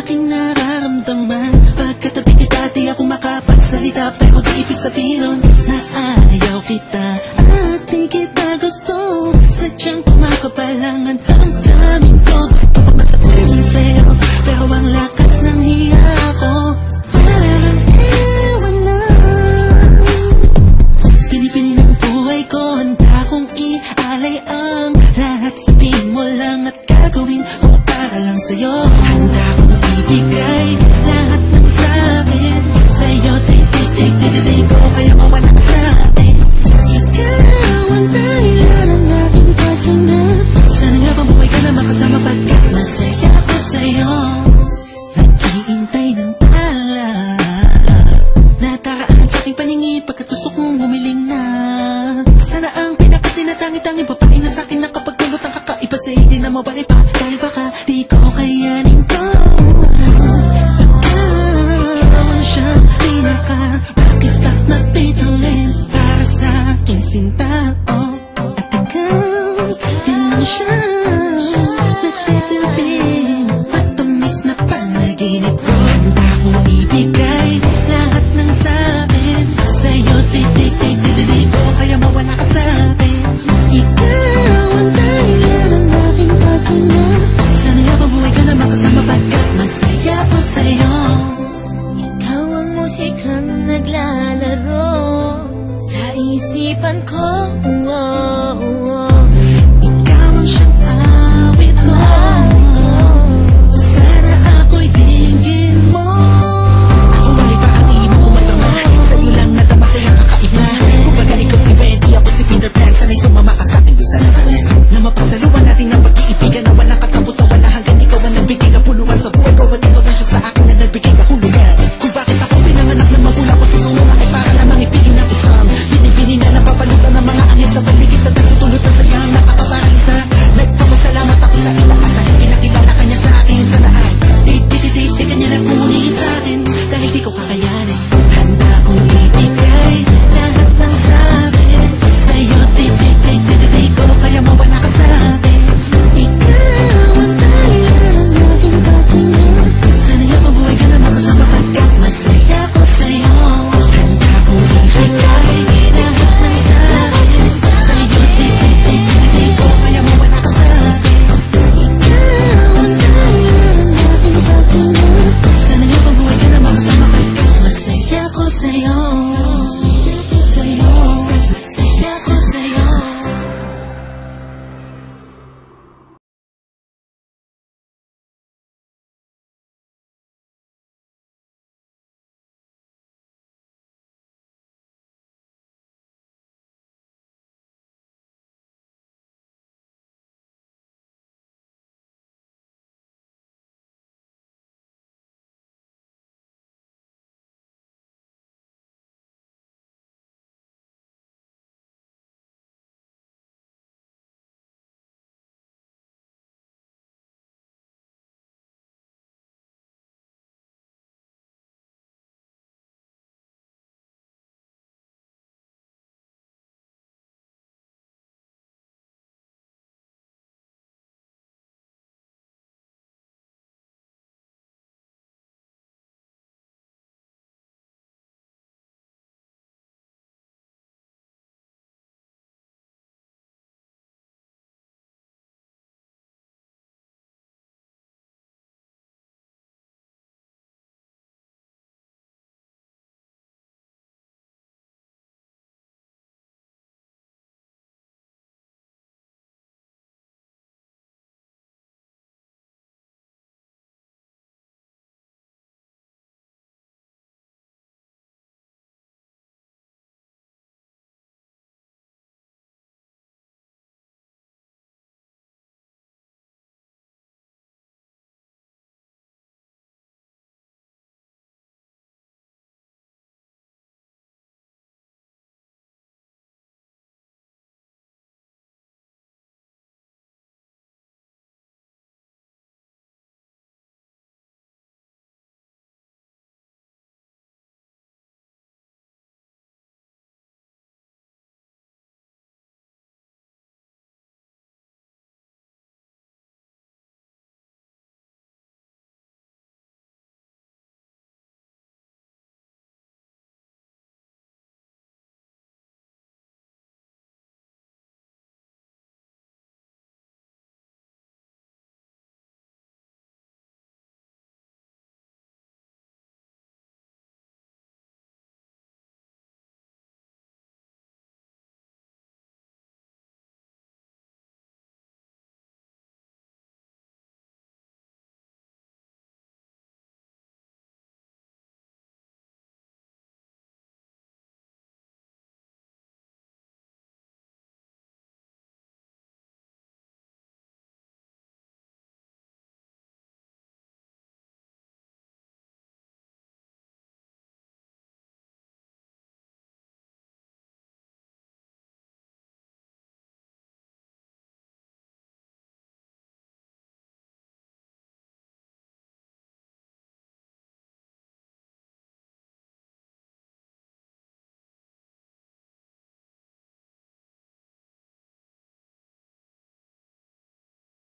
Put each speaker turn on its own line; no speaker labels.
aking nararamdaman. Pagkatabi kita di ako makapagsalita, pero di ibig sabihin nun na ayaw kita at di kita gusto. Sadyang kumakabalangan ang daming ko. Gusto ko matapulin sa'yo, pero ang lakas ng hiya ko parang ewan na. Pinipili ng buhay ko, handa kong ialay ang lahat. Sabihin mo lang at gagawin ko para lang sa'yo. Handa kong ibigay lahat ng sa'kin sa'yo. Titig ko kaya mawala ka sa'kin. Ikaw ang dahilan ng aking paghinap. Sana nga bang buhay ka na makasama pagkat masaya ko sa'yo. Naghihintay ng tala, nataraan sa'king paningin pagkatusok mong humiling na. Sana ang pinakatinatangin-tangin babae na sa'kin na kapag tulot ang kakaiba sa'yo di na mabalik pa. Dahil baka di ko kayanin to. Ikaw ang siyang pinaka-rockstop na pituin para sa'kin sinta. At ikaw din lang siya nagsisilbing matamis na panaginip ko.